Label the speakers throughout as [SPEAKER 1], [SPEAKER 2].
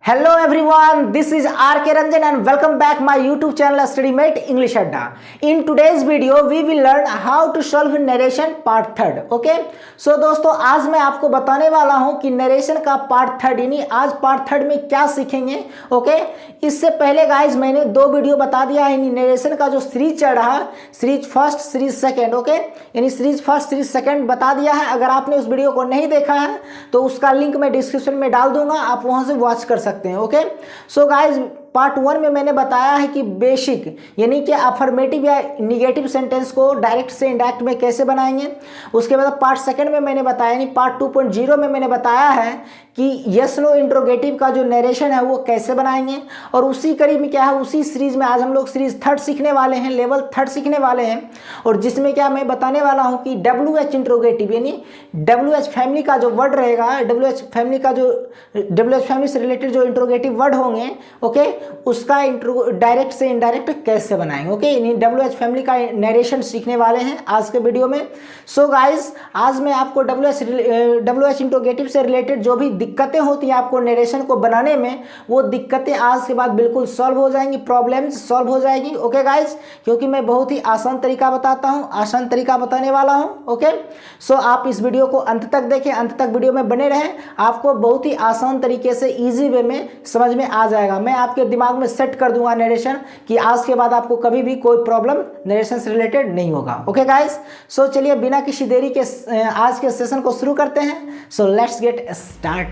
[SPEAKER 1] Hello everyone, this is R.K. Ranjan and welcome back my YouTube channel StudyMate English Adda. In today's video, we will learn how to solve narration part third. Okay? So दोस्तों आज मैं आपको बताने वाला हूं कि narration का part third यानी आज पार्ट थर्ड में क्या सीखेंगे. ओके इससे पहले गाइज मैंने दो वीडियो बता दिया है नरेशन का जो सीरीज चल रहा है, series first series second. Okay यानी सीरीज फर्स्ट सीरीज सेकंड बता दिया है. अगर आपने उस वीडियो को नहीं देखा है तो उसका लिंक मैं डिस्क्रिप्शन में डाल दूंगा, आप वहां से वॉच कर सकते हैं. Okay so guys part one में मैंने बताया है कि बेसिक यानी कि अफर्मेटिव या निगेटिव सेंटेंस को डायरेक्ट से इनडायरेक्ट में कैसे बनाएंगे. उसके बाद पार्ट सेकंड में मैंने बताया यानी पार्ट 2.0 में मैंने बताया है कि यस नो इंट्रोगेटिव का जो नरेशन है वो कैसे बनाएंगे. और उसी करीब में क्या है, उसी सीरीज में आज हम लोग सीरीज थर्ड सीखने वाले हैं, लेवल थर्ड सीखने वाले हैं. और जिसमें क्या मैं बताने वाला हूँ कि WH इंट्रोगेटिव यानी WH फैमिली का जो वर्ड रहेगा, WH फैमिली से रिलेटेड जो इंट्रोगेटिव वर्ड होंगे ओके उसका डायरेक्ट से इनडायरेक्ट कैसे बनाएंगे. ओके यानी WH फैमिली का नरेशन सीखने वाले हैं आज के वीडियो में. सो गाइज आज मैं आपको WH इंट्रोगेटिव से रिलेटेड जो भी दिक्कतें होती हैं आपको नरेशन को बनाने में, वो दिक्कतें आज के बाद बिल्कुल सॉल्व हो जाएंगी, प्रॉब्लम्स सॉल्व हो जाएगी. ओके गाइज क्योंकि मैं बहुत ही आसान तरीका बताता हूँ, आसान तरीका बताने वाला हूँ. ओके सो आप इस वीडियो को अंत तक देखें, अंत तक वीडियो में बने रहें, आपको बहुत ही आसान तरीके से ईजी वे में समझ में आ जाएगा. मैं आपके दिमाग में सेट कर दूंगा नरेशन कि आज के बाद आपको कभी भी कोई प्रॉब्लम नरेशन से रिलेटेड नहीं होगा. ओके गाइज सो चलिए बिना किसी देरी के आज के सेशन को शुरू करते हैं. So let's get started.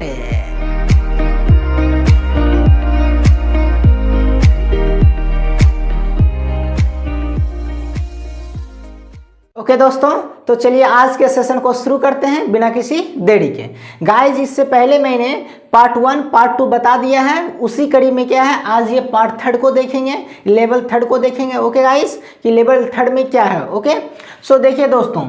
[SPEAKER 1] Okay दोस्तों तो चलिए आज के सेशन को शुरू करते हैं बिना किसी देरी के. गाइज इससे पहले मैंने पार्ट 1 पार्ट 2 बता दिया है, उसी कड़ी में क्या है आज ये पार्ट थर्ड को देखेंगे, लेवल थर्ड को देखेंगे. ओके गाइज कि लेवल थर्ड में क्या है. ओके सो देखिए दोस्तों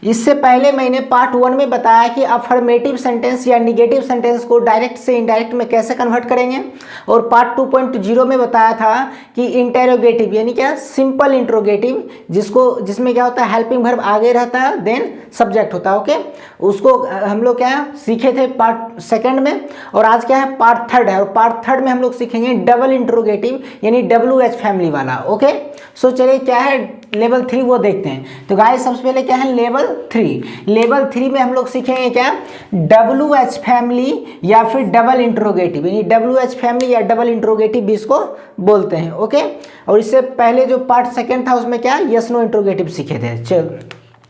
[SPEAKER 1] इससे पहले मैंने पार्ट 1 में बताया कि अफर्मेटिव सेंटेंस या निगेटिव सेंटेंस को डायरेक्ट से इनडायरेक्ट में कैसे कन्वर्ट करेंगे. और पार्ट 2.0 में बताया था कि इंटेरोगेटिव यानी क्या सिंपल इंट्रोगेटिव जिसमें क्या होता है हेल्पिंग वर्ब आगे रहता है देन सब्जेक्ट होता है. ओके उसको हम लोग क्या है सीखे थे पार्ट सेकंड में. और आज क्या है पार्ट थर्ड है, और पार्ट थर्ड में हम लोग सीखेंगे डबल इंट्रोगेटिव यानी WH फैमिली वाला. ओके सो चलिए क्या है लेवल 3 वो देखते हैं. तो गाइस सबसे पहले क्या है लेवल 3. लेवल 3 में हम लोग सीखेंगे क्या WH फैमिली या फिर डबल इंट्रोगेटिव यानी WH फैमिली या डबल इंट्रोगेटिव भी इसको बोलते हैं. ओके और इससे पहले जो पार्ट सेकंड था उसमें क्या यस नो इंट्रोगेटिव सीखे थे. चलो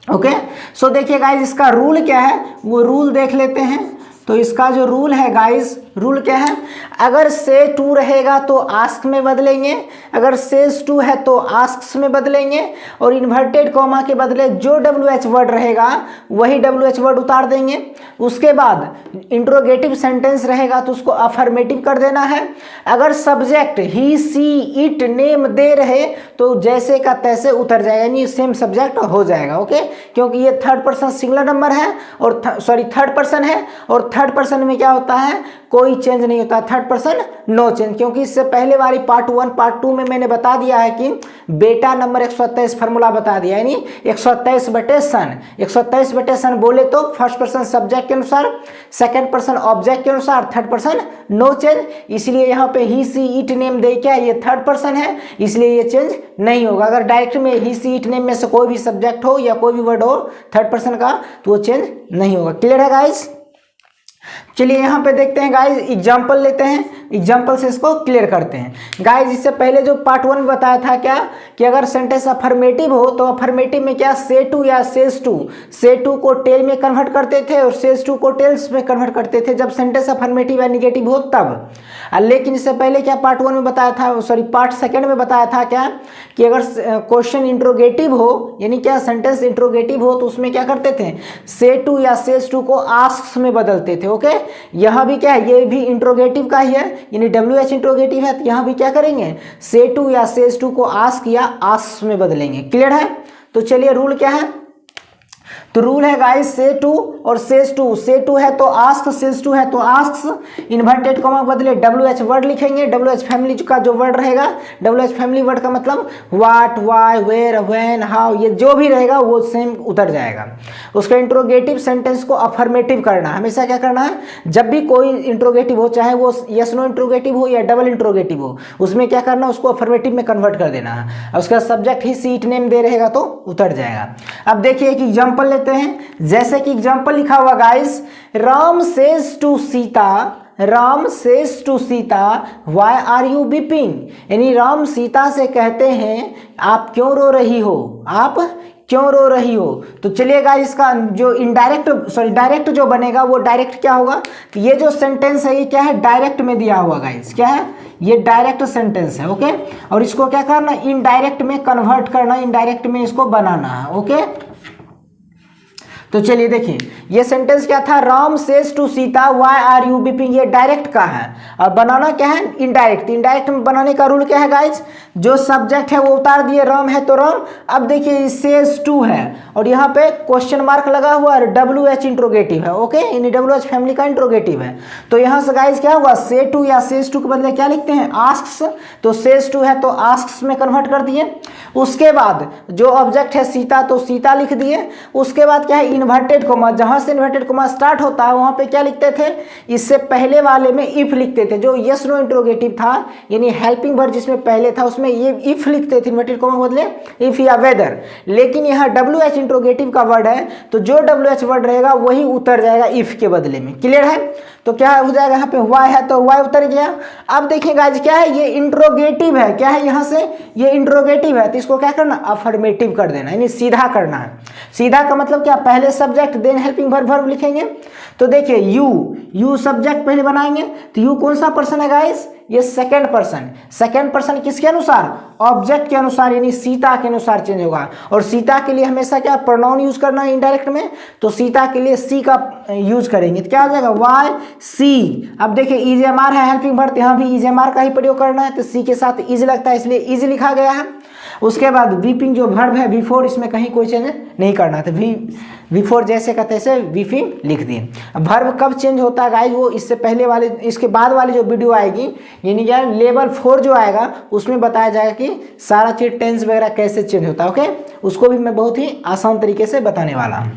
[SPEAKER 1] ओके सो देखिए गाइस इसका रूल क्या है वो रूल देख लेते हैं. तो इसका जो रूल है गाइस, रूल क्या है, अगर से टू रहेगा तो आस्क में बदलेंगे, अगर सेज टू है तो आस्क्स में बदलेंगे, और इन्वर्टेड कॉमा के बदले जो WH वर्ड रहेगा वही WH वर्ड उतार देंगे. उसके बाद इंट्रोगेटिव सेंटेंस रहेगा तो उसको अफर्मेटिव कर देना है. अगर subject he see it name दे रहे तो जैसे का तैसे उतर जाएगा यानी सेम सब्जेक्ट हो जाएगा. ओके क्योंकि ये थर्ड पर्सन सिंगुलर नंबर है और थर्ड पर्सन है, और थर्ड पर्सन में क्या होता है कोई चेंज नहीं होता, थर्ड पर्सन नो चेंज. क्योंकि इससे पहले वाली पार्ट 1 पार्ट 2 में मैंने बता दिया है कि बेटा नंबर 127 फार्मूला बता दिया यानी 127/सन बोले तो फर्स्ट पर्सन सब्जेक्ट के अनुसार, सेकंड पर्सन ऑब्जेक्ट के अनुसार, थर्ड पर्सन नो चेंज. इसलिए यहाँ पे ही सी इट नेम दे क्या ये थर्ड पर्सन है इसलिए ये चेंज नहीं होगा. अगर डायरेक्ट में ही सी इट नेम में से कोई भी सब्जेक्ट हो या कोई भी वर्ड हो थर्ड पर्सन का तो वो चेंज नहीं होगा. क्लियर है गाइस. चलिए यहाँ पे देखते हैं गाइज एग्जाम्पल लेते हैं, एग्जाम्पल से इसको क्लियर करते हैं. गाइज इससे पहले जो पार्ट 1 में बताया था क्या कि अगर सेंटेंस अफर्मेटिव हो तो अफर्मेटिव में क्या से टू या सेज टू को टेल में कन्वर्ट करते थे और सेज टू को टेल्स में कन्वर्ट करते थे जब सेंटेंस अफर्मेटिव या निगेटिव हो तब. लेकिन इससे पहले क्या पार्ट 1 में बताया था, सॉरी पार्ट सेकंड में बताया था क्या कि अगर क्वेश्चन इंट्रोगेटिव हो यानी क्या सेंटेंस इंट्रोगेटिव हो तो उसमें क्या करते थे से टू या सेज टू को आस्क्स में बदलते थे. ओके यह भी क्या है ये भी इंट्रोगेटिव का ही है यानी WH इंट्रोगेटिव है तो यहाँ भी क्या करेंगे से टू या सेज टू को आस्क या आस्क्स में बदलेंगे. क्लियर है. तो चलिए रूल क्या है, तो रूल है गाइस से टू और सेज टू, से टू है तो आस्क, सेज टू है तो आस्क, इन्वर्टेड कॉमा बदले WH वर्ड लिखेंगे। WH फैमिली का जो वर्ड रहेगा, WH फैमिली वर्ड का मतलब what, why, where, when, how, ये जो भी रहेगा वो सेम उतर जाएगा। उसका इंट्रोगेटिव सेंटेंस को अफर्मेटिव करना, हमेशा क्या करना है, जब भी कोई इंट्रोगेटिव हो, चाहे वो यस नो इंट्रोगेटिव हो या डबल इंट्रोगेटिव हो, उसमें क्या करना, उसको अफर्मेटिव में कन्वर्ट कर देना है। और उसका सब्जेक्ट ही सीट नेम दे रहेगा तो उतर जाएगा। अब देखिए एक एग्जाम्पल लेते हैं, जैसे कि एग्जाम्पल लिखा हुआ guys, Ram says to Sita, Ram says to Sita why are you weeping, यानी राम सीता से कहते हैं आप क्यों रो रही हो, आप क्यों रो रही हो। तो चलिएगा इसका जो डायरेक्ट जो बनेगा वो डायरेक्ट क्या होगा, तो ये जो सेंटेंस है ये क्या है, डायरेक्ट में दिया हुआ गाइस, क्या है, ये डायरेक्ट सेंटेंस है। ओके, और इसको क्या करना, इनडायरेक्ट में कन्वर्ट करना, इनडायरेक्ट में इसको बनाना है। ओके, तो चलिए देखिए ये सेंटेंस क्या था, Ram says to Sita why are you weeping, ये डायरेक्ट का है और बनाना क्या है, इनडायरेक्ट। इनडायरेक्ट में बनाने का रूल क्या है गाइज, जो सब्जेक्ट है वो उतार दिए, राम है तो राम। अब देखिए सेज टू है और यहाँ पे क्वेश्चन मार्क लगा हुआ है, WH इंट्रोगेटिव है। ओके, यानी WH फैमिली का इंट्रोगेटिव है। तो यहाँ से गाइज क्या होगा, से टू या सेज टू के बदले क्या लिखते हैं, आस्क्स, तो सेज टू है तो आस्क्स में कन्वर्ट कर दिए। उसके बाद जो ऑब्जेक्ट है सीता, तो सीता लिख दिए। उसके बाद क्या है, इन्वर्टेड कोमा, जहां से इन्वर्टेड कोमा स्टार्ट होता है वहां पे क्या लिखते थे, इससे पहले वाले में इफ लिखते थे। जो यस नो इंट्रोगेटिव था यानी हेल्पिंग वर्ब जिसमें पहले था उसमें ये इफ लिखते थे, इन्वर्टेड कोमा बदले इफ या वेदर। लेकिन यहाँ WH इंट्रोगेटिव का वर्ड है तो जो WH वर्ड रहेगा वही उतर जाएगा इफ के बदले में। क्लियर है, तो क्या हो जाएगा, यहाँ पे वाई है तो वाई उतर गया। अब देखिए गाइस क्या है, ये इंट्रोगेटिव है, क्या है, यहाँ से ये इंट्रोगेटिव है तो इसको क्या करना, अफर्मेटिव कर देना, यानी सीधा करना है। सीधा का मतलब क्या, पहले सब्जेक्ट देन हेल्पिंग वर्ब लिखेंगे। तो देखिए यू सब्जेक्ट पहले बनाएंगे, तो यू कौन सा पर्सन है गाइस, ये सेकंड पर्सन। सेकंड पर्सन किसके अनुसार, ऑब्जेक्ट के अनुसार, यानी सीता के अनुसार चेंज होगा। और सीता के लिए हमेशा क्या प्रोनाउन यूज करना है इनडायरेक्ट में, तो सीता के लिए सी का यूज करेंगे तो क्या हो जाएगा, वाई सी। अब देखिए इजेएमआर है हेल्पिंग वर्ब, यहाँ भी इजेएमआर का ही प्रयोग करना है, तो सी के साथ इज लगता है इसलिए इज लिखा गया है। उसके बाद वीपिंग जो वर्ब है बिफोर, इसमें कहीं कोई चेंज नहीं करना, तो बिफोर जैसे का तैसे वीपिंग लिख दिए। अब वर्ब कब चेंज होता है गाइज, वो इससे पहले वाले, इसके बाद वाली जो वीडियो आएगी यानी क्या लेवल 4 जो आएगा उसमें बताया जाएगा कि सारा चीज टेंस वगैरह कैसे चेंज होता है। ओके, उसको भी मैं बहुत ही आसान तरीके से बताने वाला हूँ।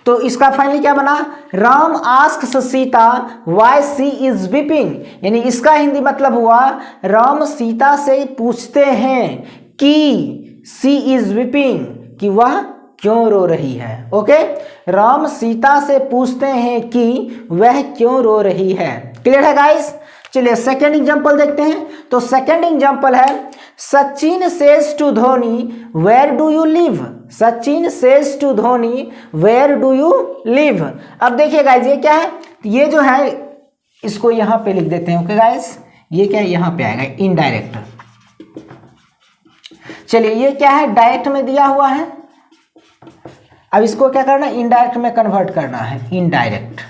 [SPEAKER 1] तो इसका फाइनली क्या बना, Ram asks Sita why she is weeping, यानी इसका हिंदी मतलब हुआ राम सीता से पूछते हैं कि सी इज वीपिंग, कि वह क्यों रो रही है। ओके, राम सीता से पूछते हैं कि वह क्यों रो रही है। क्लियर है गाइस, चलिए सेकेंड एग्जांपल देखते हैं। तो सेकेंड एग्जांपल है, Sachin says to Dhoni where do you live, Sachin says to Dhoni where do you live. अब देखिए गाइस ये क्या है, ये जो है इसको यहाँ पे लिख देते हैं। ओके गाइस, ये क्या है, यहाँ पे आएगा इनडायरेक्ट। चलिए ये क्या है, डायरेक्ट में दिया हुआ है, अब इसको क्या करना है, इनडायरेक्ट में कन्वर्ट करना है, इनडायरेक्ट।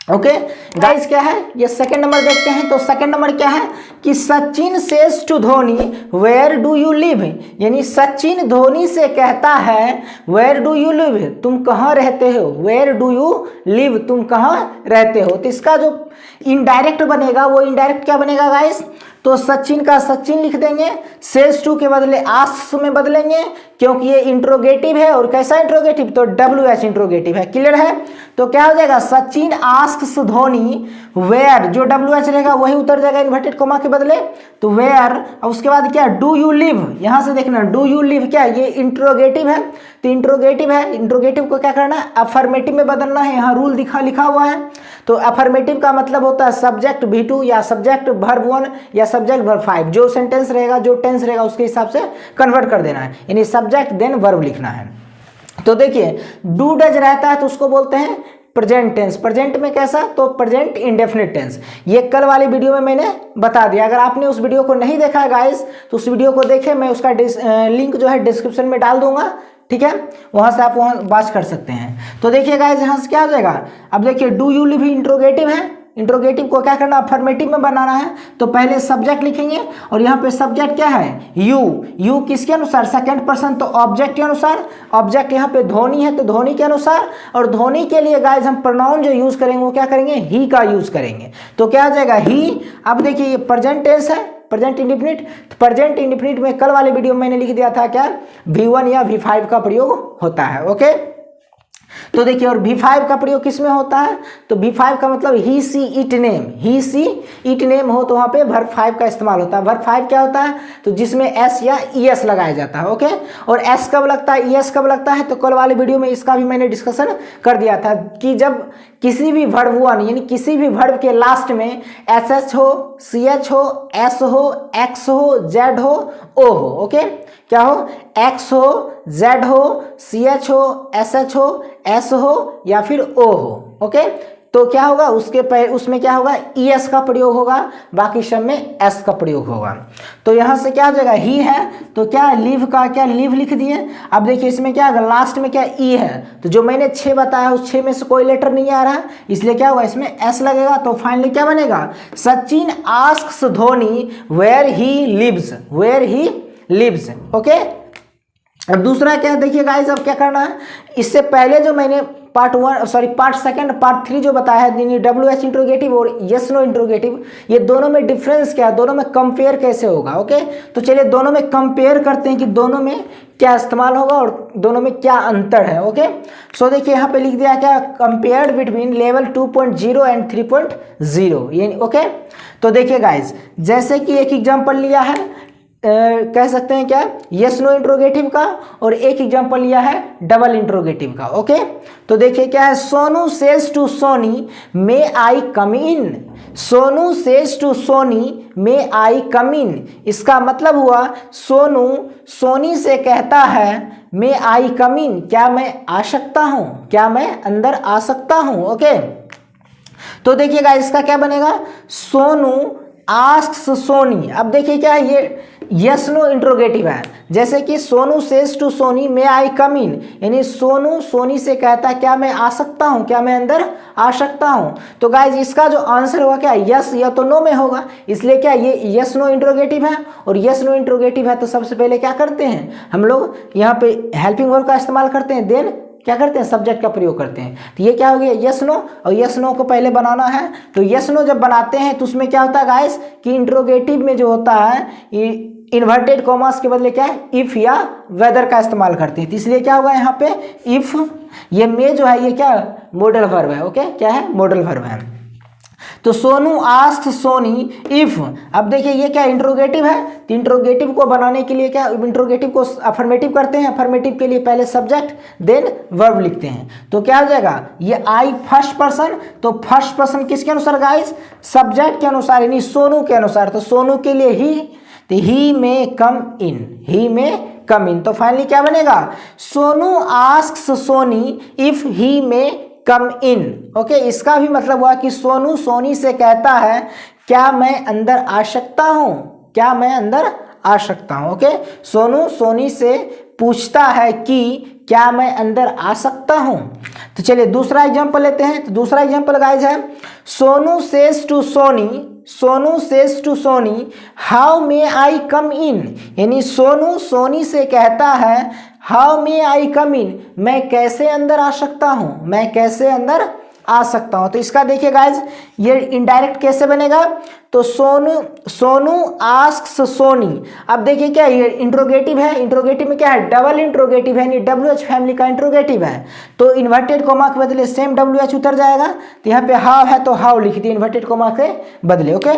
[SPEAKER 1] ओके गाइस क्या है, ये सेकंड नंबर देखते हैं। तो सेकंड नंबर क्या है कि Sachin says to Dhoni where do you live, यानी सचिन धोनी से कहता है वेयर डू यू लिव, तुम कहाँ रहते हो, वेयर डू यू लिव, तुम कहाँ रहते हो। तो इसका जो इनडायरेक्ट बनेगा वो इनडायरेक्ट क्या बनेगा गाइस, तो सचिन का सचिन लिख देंगे, सेज टू के बदले आस्क्स में बदलेंगे क्योंकि ये इंट्रोगेटिव है। और कैसा इंट्रोगेटिव, तो WH इंट्रोगेटिव है। क्लियर है, तो क्या हो जाएगा, सचिन आस्क्स धोनी वेयर, जो WH रहेगा वही उतर जाएगा इन्वर्टेड कोमा के बदले, तो वेयर। और उसके बाद क्या, डू यू लिव, यहां से देखना डू यू लिव क्या, ये इंट्रोगेटिव है, तो इंट्रोगेटिव है, इंट्रोगेटिव को क्या करना है, अफर्मेटिव में बदलना है। यहाँ रूल लिखा हुआ है। तो अफर्मेटिव का मतलब होता है सब्जेक्ट V2 या सब्जेक्ट वर्ब 1 या सब्जेक्ट वर्ब 5, जो सेंटेंस रहेगा, जो टेंस रहेगा उसके हिसाब से कन्वर्ट कर देना है, यानी सब्जेक्ट देन वर्ब लिखना है। तो देखिए डू डज रहता है तो उसको बोलते हैं प्रेजेंट टेंस। प्रेजेंट में कैसा, तो प्रेजेंट इंडेफिनिट टेंस। ये कल वाली वीडियो में मैंने बता दिया। अगर आपने उस वीडियो को नहीं देखा है गाइस तो उस वीडियो को देखें, मैं उसका लिंक जो है डिस्क्रिप्शन में डाल दूंगा, ठीक है, वहां से आप वहां वॉच कर सकते हैं। तो देखिए गाइस यहाँ से क्या हो जाएगा, अब देखिए डू यू लिव इंट्रोगेटिव है, इंट्रोगेटिव को क्या करना, अफर्मेटिव में बनाना है। तो पहले सब्जेक्ट लिखेंगे और यहाँ पे सब्जेक्ट क्या है, यू किसके अनुसार, सेकंड पर्सन, तो ऑब्जेक्ट के अनुसार। ऑब्जेक्ट यहाँ पे धोनी है तो धोनी के अनुसार, और धोनी के लिए गाइज हम प्रोनाउन जो यूज करेंगे वो क्या करेंगे, ही का यूज करेंगे। तो क्या आ जाएगा, ही। अब देखिए ये प्रेजेंट टेंस है, प्रेजेंट इंडिफिनिट। प्रेजेंट इंडिफिनिट में कल वाले वीडियो में मैंने लिख दिया था क्या, V1 या V5 का प्रयोग होता है। ओके, तो देखिए और V5 का प्रयोग किस में होता है, तो V5 का मतलब he see it name, he see it name हो तो वहाँ पे वर्ब 5 का इस्तेमाल होता है। वर्ब 5 क्या होता है, तो जिसमें एस या ईएस लगाया जाता है। ओके, और एस कब लगता है, ईएस कब लगता है, तो कल वाले वीडियो में इसका भी मैंने डिस्कशन कर दिया था कि जब किसी भी वर्ब 1 यानी किसी भी वर्ब के लास्ट में एस एच हो, सी एच हो, एस हो, एक्स हो, जेड हो, ओ हो। ओके, क्या हो, एक्स हो, जेड हो, सी एच हो, एस एच हो, एस हो या फिर ओ हो। ओके, तो क्या होगा उसमें क्या होगा, ईएस का प्रयोग होगा, बाकी सब में एस का प्रयोग होगा। तो यहाँ से क्या हो जाएगा, ही है तो क्या लिव का क्या लिव लिख दिए। अब देखिए इसमें क्या होगा, लास्ट में क्या ई है, तो जो मैंने 6 बताया उस 6 में से कोई लेटर नहीं आ रहा, इसलिए क्या होगा, इसमें एस लगेगा। तो फाइनली क्या बनेगा, Sachin asks Dhoni where he lives, where he lives. Okay, अब दूसरा क्या देखिए गाइस, अब क्या करना है, इससे पहले जो मैंने पार्ट सेकंड पार्ट 3 जो बताया है, WH इंट्रोगेटिव और यस नो इंट्रोगेटिव, ये दोनों में डिफरेंस क्या है, दोनों में कंपेयर कैसे होगा। ओके, तो चलिए दोनों में कंपेयर करते हैं कि दोनों में क्या इस्तेमाल होगा और दोनों में क्या अंतर है। ओके, सो देखिए यहाँ पे लिख दिया क्या, कंपेयर्ड बिटवीन लेवल 2.0 एंड 3.0 ये। ओके, तो देखिए गाइज जैसे कि एक एग्जाम्पल लिया है, कह सकते हैं क्या, यस नो इंट्रोगेटिव का, और एक एग्जांपल लिया है डबल इंट्रोगेटिव का। ओके, तो देखिए क्या है, Sonu says to Soni may I come in, Sonu says to Soni may I come in, इसका मतलब हुआ सोनू सोनी से कहता है मे आई कम इन, क्या मैं आ सकता हूं, क्या मैं अंदर आ सकता हूं। ओके, तो देखिएगा इसका क्या बनेगा, सोनू आस्क्स सोनी। अब देखिए क्या है, ये यस नो इंट्रोगेटिव है, जैसे कि Sonu says to Soni may I come in, यानी सोनू सोनी से कहता है क्या मैं आ सकता हूं, क्या मैं अंदर आ सकता हूं। तो गाइज इसका जो आंसर होगा क्या, यस या तो नो में होगा, इसलिए क्या ये यस नो इंट्रोगेटिव है, और यस नो इंट्रोगेटिव है तो सबसे पहले क्या करते हैं हम लोग यहाँ पे हेल्पिंग वर्ब का इस्तेमाल करते हैं, देन क्या करते हैं, सब्जेक्ट का प्रयोग करते हैं। तो ये क्या हो गया, यस नो, और यस नो को पहले बनाना है। तो यस नो जब बनाते हैं तो उसमें क्या होता है गाइस, कि इंट्रोगेटिव में जो होता है इन्वर्टेड कॉमास के बदले क्या है, इफ या वेदर का इस्तेमाल करते हैं। तो इसलिए क्या होगा यहाँ पे इफ, ये में जो है ये क्या मॉडल वर्ब है। ओके, क्या है, मॉडल वर्ब है। तो सोनू आस्क्स सोनी इफ, अब देखिए ये क्या इंट्रोगेटिव है, तो इंट्रोगेटिव को बनाने के लिए क्या, इंट्रोगेटिव को अफर्मेटिव करते हैं, अफर्मेटिव के लिए पहले सब्जेक्ट देन वर्ब लिखते हैं। तो क्या हो जाएगा, ये आई फर्स्ट पर्सन, तो फर्स्ट पर्सन किसके अनुसार गाइस, सब्जेक्ट के अनुसार, यानी सोनू के अनुसार। तो सोनू के लिए ही, तो ही में कम इन, ही में कम इन। तो फाइनली क्या बनेगा, Sonu asks Soni if he may come in. Okay, इसका भी मतलब हुआ कि सोनू सोनी से कहता है क्या मैं अंदर आ सकता हूं, क्या मैं अंदर आ सकता हूं। ओके, सोनू सोनी से पूछता है कि क्या मैं अंदर आ सकता हूं। तो चलिए दूसरा एग्जांपल लेते हैं। तो दूसरा एग्जांपल गाइस है, Sonu says to Soni, Sonu says to Soni how may I come in, यानी सोनू सोनी से कहता है हाउ मे आई कम इन, मैं कैसे अंदर आ सकता हूं, मैं कैसे अंदर आ सकता हूं। तो इसका देखिए गाइज ये इनडायरेक्ट कैसे बनेगा, तो सोनू आस्क्स सोनी। अब देखिए क्या ये इंट्रोगेटिव है, इंट्रोगेटिव में क्या है, डबल इंट्रोगेटिव है, यानी WH फैमिली का इंट्रोगेटिव है। तो इन्वर्टेड कोमा के बदले सेम WH उतर जाएगा। तो यहाँ पे हाउ है तो हाउ लिख दिए इन्वर्टेड कोमा के बदले। ओके,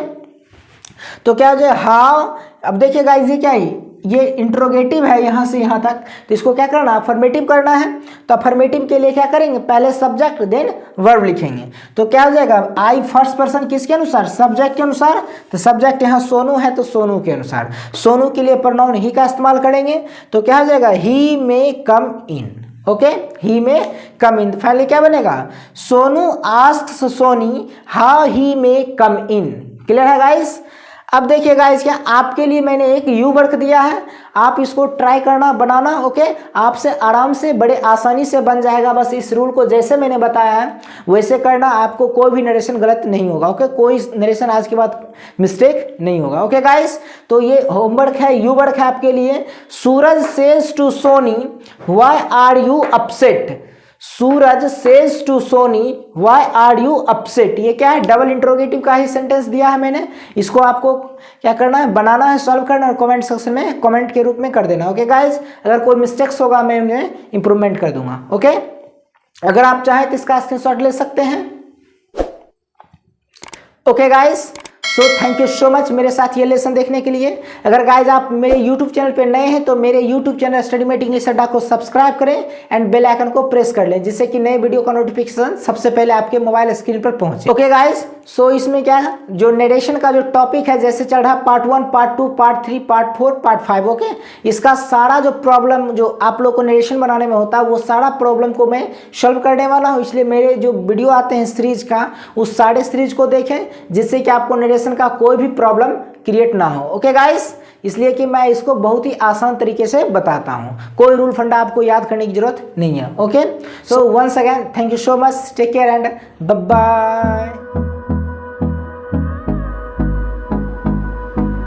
[SPEAKER 1] तो क्या हो जाए हाउ। अब देखिए गाइज ये क्या है, ये इंट्रोगेटिव है यहाँ से यहाँ तक, तो इसको क्या करना, अफर्मेटिव करना है। तो अफर्मेटिव के लिए क्या करेंगे, पहले सब्जेक्ट देन वर्ब लिखेंगे। तो क्या हो जाएगा, आई फर्स्ट पर्सन किसके अनुसार, सब्जेक्ट के अनुसार। तो सब्जेक्ट यहाँ सोनू है तो सोनू के अनुसार, सोनू के लिए प्रोनाउन ही का इस्तेमाल करेंगे। तो क्या हो जाएगा, ही में कम इन। ओके, ही में कम इन। फाइनली क्या बनेगा, Sonu asks Soni how he may come in. Clear है गाइस। अब देखिए गाइस, क्या आपके लिए मैंने एक यू वर्क दिया है, आप इसको ट्राई करना, बनाना। ओके, आपसे आराम से बड़े आसानी से बन जाएगा। बस इस रूल को जैसे मैंने बताया है वैसे करना, आपको कोई भी नरेशन गलत नहीं होगा। ओके, कोई नरेशन आज के बाद मिस्टेक नहीं होगा। ओके गाइस, तो ये होमवर्क है, यू वर्क है आपके लिए। Suraj says to Soni why are you upset. Suraj says to Soni why are you upset. ये क्या है, डबल इंट्रोगेटिव का ही सेंटेंस दिया है मैंने। इसको आपको क्या करना है, बनाना है, सॉल्व करना और कमेंट सेक्शन में कमेंट के रूप में कर देना। ओके गाइस, अगर कोई मिस्टेक्स होगा मैं उन्हें इंप्रूवमेंट कर दूंगा। ओके, अगर आप चाहें तो इसका स्क्रीनशॉट ले सकते हैं। Okay guys, so thank you so much मेरे साथ ये लेसन देखने के लिए। अगर गाइज आप मेरे यूट्यूब चैनल पे नए हैं तो मेरे यूट्यूब चैनल स्टडीमेट इंग्लिश अड्डा को सब्सक्राइब करें एंड बेल आइकन को प्रेस कर लें, जिससे कि नए वीडियो का नोटिफिकेशन सबसे पहले आपके मोबाइल स्क्रीन पर पहुंचे। ओके गाइज, सो इसमें क्या है, जो नरेशन का जो टॉपिक है जैसे चल रहा है part 1, part 2, part 3, part 4, part 5। Okay, इसका सारा जो प्रॉब्लम जो आप लोग को नरेशन बनाने में होता है वो सारा प्रॉब्लम को मैं सॉल्व करने वाला हूँ। इसलिए मेरे जो वीडियो आते हैं सीरीज का, उस सारे सीरीज को देखें, जिससे कि आपको नरेशन का कोई भी प्रॉब्लम क्रिएट ना हो। ओके गाइस, इसलिए कि मैं इसको बहुत ही आसान तरीके से बताता हूं, कोई रूल फंडा आपको याद करने की जरूरत नहीं है। Okay, so once again thank you so much, take care and bye bye.